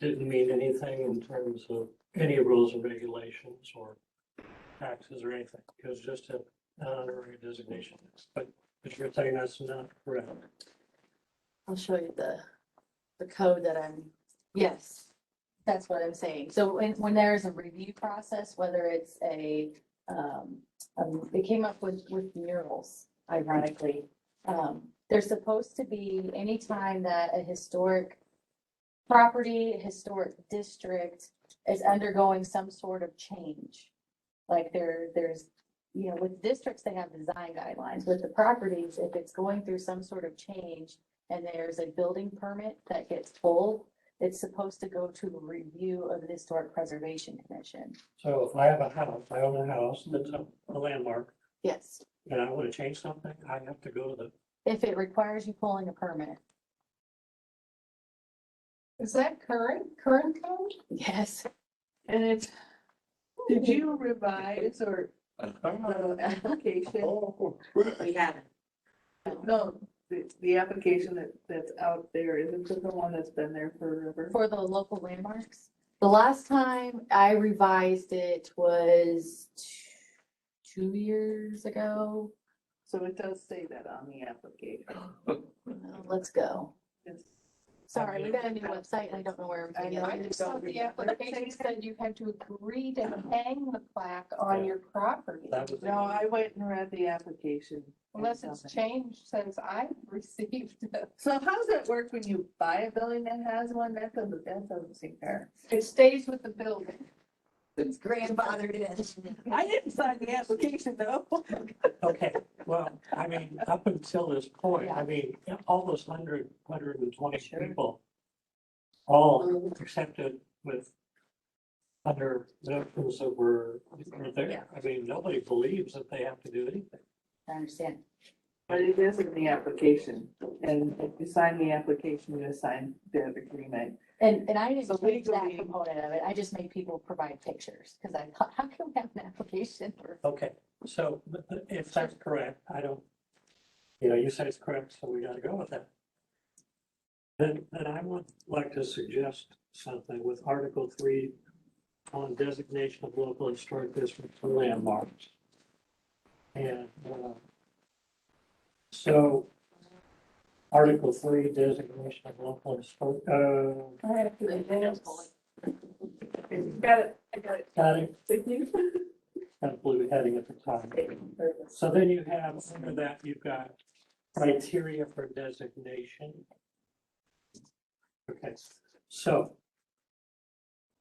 didn't mean anything in terms of any rules and regulations or taxes or anything. It was just an honorary designation. But you're saying that's not correct. I'll show you the code that yes, that's what I'm saying. So when there's a review process, whether it's they came up with murals, ironically. They're supposed to be anytime that a historic property, historic district is undergoing some sort of change. Like there's, with districts, they have design guidelines. With the properties, if it's going through some sort of change and there's a building permit that gets pulled, it's supposed to go to a review of the Historic Preservation Commission. So if I have a house, I own a house that's a landmark, Yes, and I want to change something, I have to go to the, if it requires you pulling a permit. Is that current code? Yes. And it's, did you revise or the application? We haven't. No, the application that's out there, isn't it the one that's been there forever? For the local landmarks. The last time I revised it was 2 years ago. So it does say that on the application. Let's go. It's- Sorry, we got a new website and I don't know where everything I know. I is. just thought the application said you had to agree to hang the plaque on your property. that was. No, I went and read the application. Unless it's changed since I received it. So how does that work when you buy a building that has one? That doesn't seem fair. It stays with the building. It's grandfathered in. I didn't sign the application though. Okay, well, I mean, up until this point, I mean, all those 120 people all accepted with under notions that were there. I mean, nobody believes that they have to do anything. I understand. But it is in the application, and if you sign the application, you sign the agreement. And I didn't So change that legally- component of it. I just made people provide pictures because I thought, how can we have an application for? Okay, so if that's correct, I don't, you say it's correct, so we gotta go with that. Then I would like to suggest something with Article 3 on designation of local historic districts and landmarks. And so Article 3, designation of local historic, I have to got it, I got it. got it, Thank you. got a blue heading at the top. So then you have, under that, you've got criteria for designation. Okay, so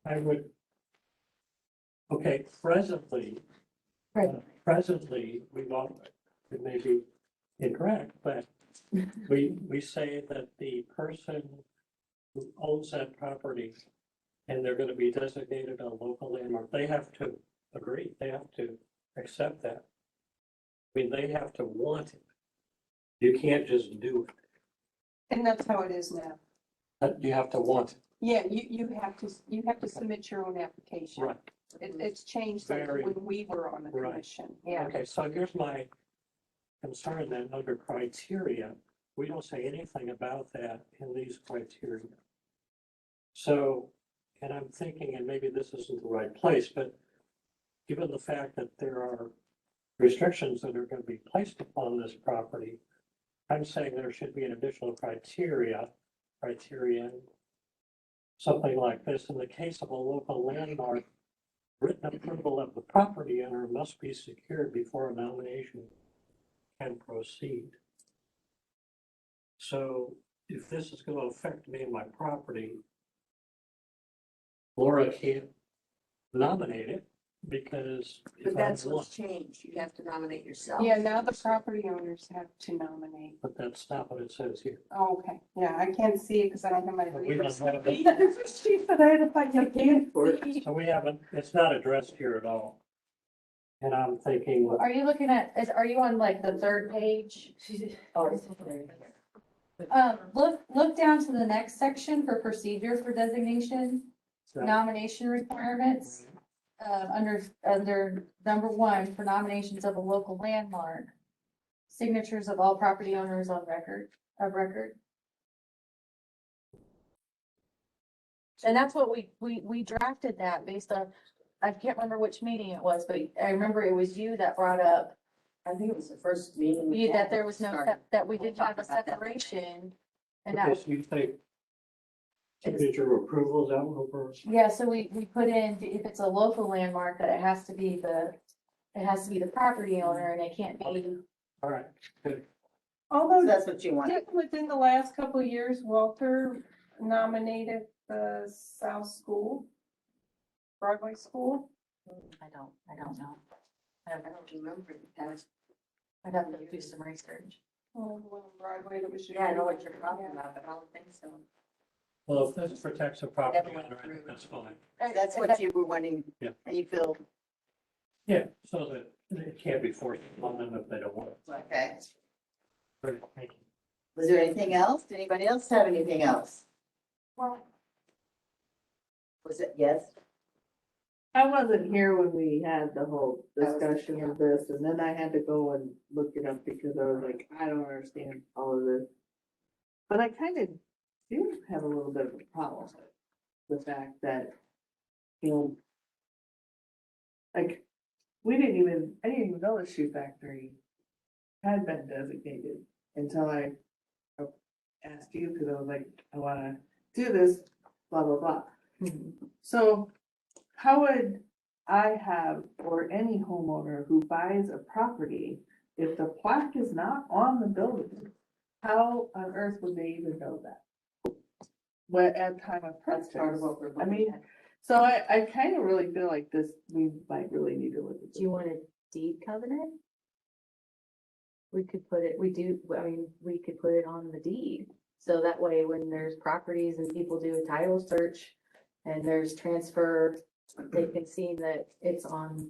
I would, okay, presently, we've all, it may be incorrect, but we say that the person who owns that property and they're gonna be designated a local landmark, they have to agree, they have to accept that. I mean, they have to want it. You can't just do it, And that's how it is now. but you have to want it. Yeah, you have to submit your own application. Right. It's changed since Very- when we were on the Right. commission. Yeah. Okay, so here's my concern then, under criteria, we don't say anything about that in these criteria. So, and I'm thinking, and maybe this isn't the right place, but given the fact that there are restrictions that are going to be placed upon this property, I'm saying there should be an additional criterion, something like this. In the case of a local landmark, written approval of the property owner must be secured before a nomination can proceed. So if this is gonna affect me and my property, Laura can't nominate it because But if I that's want, what's changed. You have to nominate yourself. Yeah, now the property owners have to nominate. but that's not what it says here. Oh, okay, yeah, I can't see it because I don't have my. But we don't have it. But I had to find my key for it. So we haven't, it's not addressed here at all. And I'm thinking, well, Are you looking at, are you on like the third page? Look down to the next section for procedure for designation, nomination requirements. Under number 1, for nominations of a local landmark, signatures of all property owners of record. And that's what we drafted that based on, I can't remember which meeting it was, but I remember it was you that brought up, I think it was the first meeting. we you, had that there was no, started. that we didn't have a Talked about that. separation. And that, because you think signature approval, is that what we're? yeah, so we put in, if it's a local landmark, that it has to be the property owner and it can't be. All right, good. Although, That's what you want. didn't within the last couple of years, Walter nominated the South School, Broadway School. I don't know. I don't remember the past. I'd have to do some research. Oh, well, Broadway, that was. Yeah, I know what you're talking about, but I don't think so. Well, if this protects a property Never went owner, I think through. that's fine. That's what you were wanting. Yeah. And you feel, Yeah, so that it can't be forced on them if they don't want it. Okay. Great, thank you. Was there anything else? Did anybody else have anything else? Well, Was it yes? I wasn't here when we had the whole I was- discussion of this, and then I had to go and look it up because I was like, I don't understand all of this. But I kind of do have a little bit of a problem with the fact that, you know, like, I didn't even know the shoe factory had been designated until I asked you, because I was like, I wanna do this, blah, blah, blah. So how would I have, or any homeowner who buys a property, if the plaque is not on the building, how on earth would they even know that? What at time of that's purchase? part of what we're I mean, looking at. So I kind of really feel like this, we might really need to look at this. Do you want a deed covenant? We could put it, we could put it on the deed. So that way, when there's properties and people do a title search and there's transfer, they can see that it's on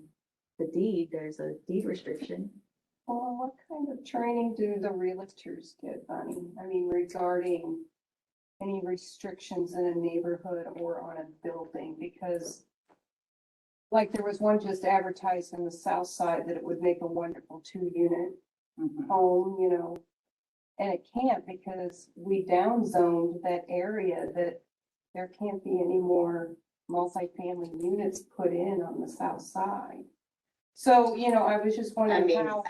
the deed, there's a deed restriction. well, what kind of training do the realtors get, Bonnie? I mean, regarding any restrictions in a neighborhood or on a building, because like there was one just advertised in the south side that it would make a wonderful 2-unit Mhm. home, you know. And it can't because we downzoned that area that there can't be any more multifamily units put in on the south side. So, you know, I was just I wondering mean, how,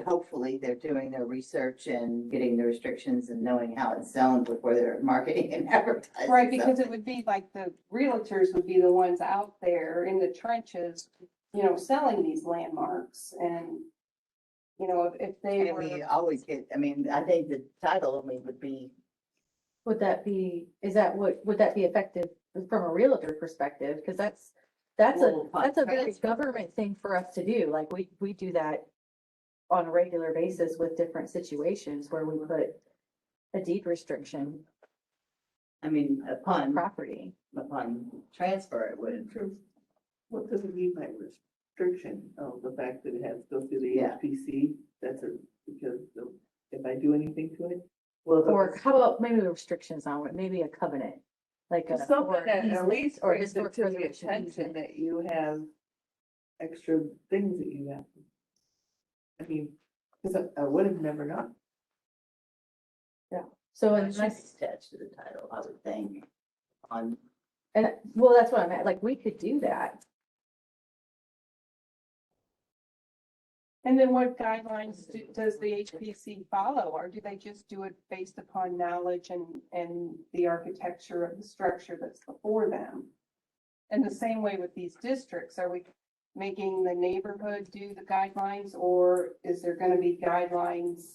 hopefully they're doing their research and getting the restrictions and knowing how it's zoned before they're marketing and advertising. right, because it something. would be like the realtors would be the ones out there in the trenches, you know, selling these landmarks and, you know, if they And were. we always get, I mean, I think the title, would be, Would that be effective from a realtor perspective? Because that's Well, a very transfer. government thing for us to do. Like, we do that on a regular basis with different situations where we put a deed restriction I mean, on property. upon transfer, it would. What does it mean by restriction? Oh, the fact that it has to go through the Yeah. HPC, if I do anything to it? Well, Or how about maybe restrictions on it, maybe a covenant, like a. Something or that at easement, least or brings it historic to the preservation attention easement. that you have extra things that you have. I mean, because I would have never known. So It should be unless, attached to the title, I would think, on, and, well, that's what I'm at, like, we could do that. And then what guidelines does the HPC follow, or do they just do it based upon knowledge and the architecture of the structure that's before them? And the same way with these districts, are we making the neighborhood do the guidelines, or is there gonna be guidelines,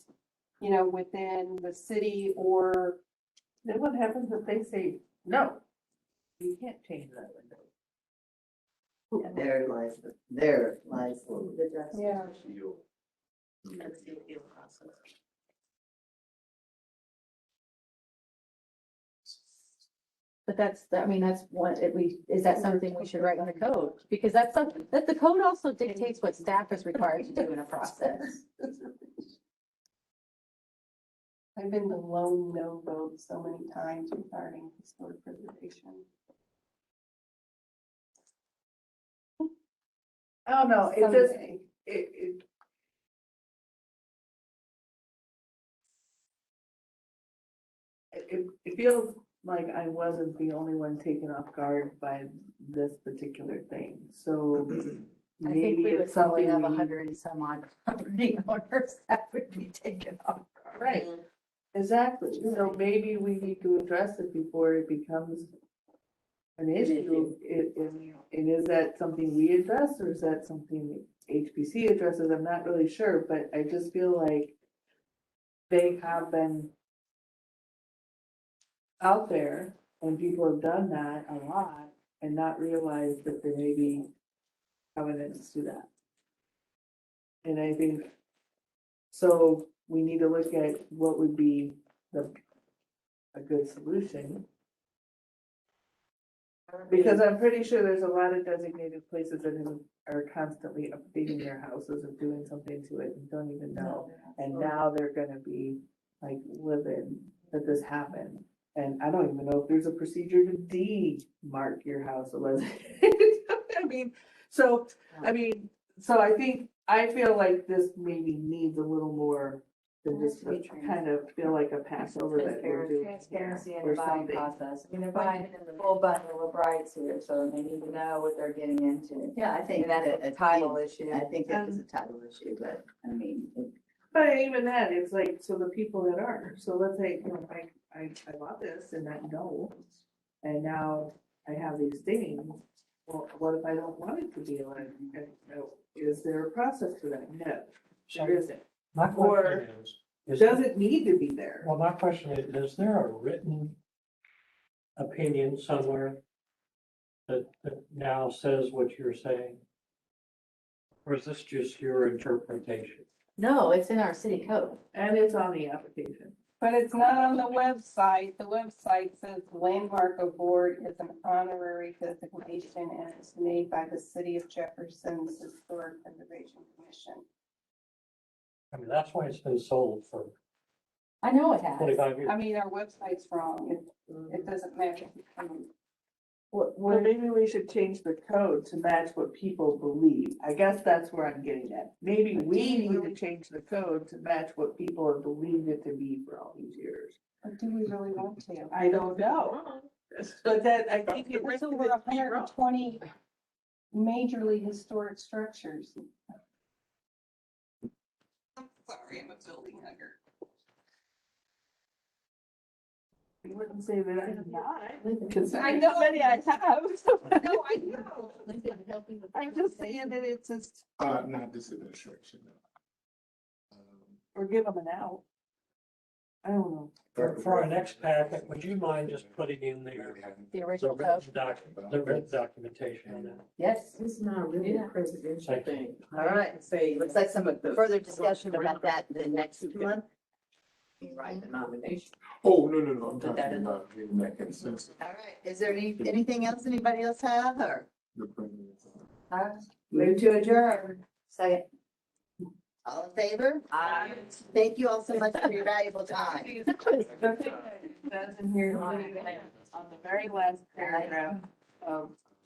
you know, within the city or, Then what happens if they say, no, you can't change that window? Yeah, there lies the yeah. That's the appeal process. But that's, I mean, that's what, is that something we should write in the code? Because that's something, that the code also dictates what staff is required to do in a process. I've been the lone no vote so many times regarding historic preservation. I don't know, it just, Someday. it feels like I wasn't the only one taken off guard by this particular thing, so I think maybe we would it's probably something have we. 100 and some odd property owners that would be taken off. Right, exactly, so maybe we need to address it before it becomes an issue. And is that something we address, or is that something HPC addresses? I'm not really sure, but I just feel like they have been out there, and people have done that a lot, and not realized that there may be covenants to that. And I think, so we need to look at what would be a good solution. Because I'm pretty sure there's a lot of designated places that are constantly updating their houses and doing something to it and don't even know. And now they're gonna be like livid that this happened. And I don't even know if there's a procedure to de-mark your house unless. I mean, so I think, I feel like this maybe needs a little more than just a kind of feel like a Passover that we're doing. Transparency in or the buying something. process. I mean, they're buying the full bundle of rights here, so they need to know what they're getting into. Yeah, I think And that's a title issue. I think it is a title issue, but I mean, But even then, it's like, so the people that are, so let's say, you know, I bought this and that no, and now I have these things. Well, what if I don't want it to be allowed? Is there a process for that? No, there isn't. My question Does it need to be there? well, my question is there a written opinion somewhere that now says what you're saying? Or is this just your interpretation? No, it's in our city code. And it's on the application. But it's not on the website. The website says Landmark Award is an honorary designation and it's made by the City of Jefferson's Historic Preservation Commission. I mean, that's why it's been sold for I know it has. 25 years. I mean, our website's wrong. It doesn't match. Well, maybe we should change the code to match what people believe. I guess that's where I'm getting at. Maybe we need to change the code to match what people have believed it to be for all these years. Or do we really want to? I don't know. But that, I think it There's risks over it. 120 majorly historic structures. I'm sorry, I'm a building hugger. You wouldn't say that I'm not. I know many I have. No, I know. I'm just saying that it's just, Not this administration, no. Or give them an out. I don't know. For our next packet, would you mind just putting in there The the original code. written documentation on that? yes. It's not really a presidential Thank you. thing. All right. Say. Looks like some further discussion about that the next month. Right, the nomination. Oh, no, I'm But that talking is- about getting that consensus. All right. Is there anything else anybody else have or? The president's, Move to adjourn. Second. All in favor? Aye. Thank you all so much for your valuable time. The thing that it says in here, on the very last paragraph,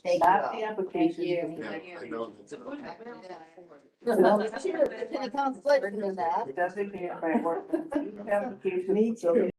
Thank you not the all. application. I know that's. Well, it's in a conflict with that. Designated by ordinance, each application. Me too.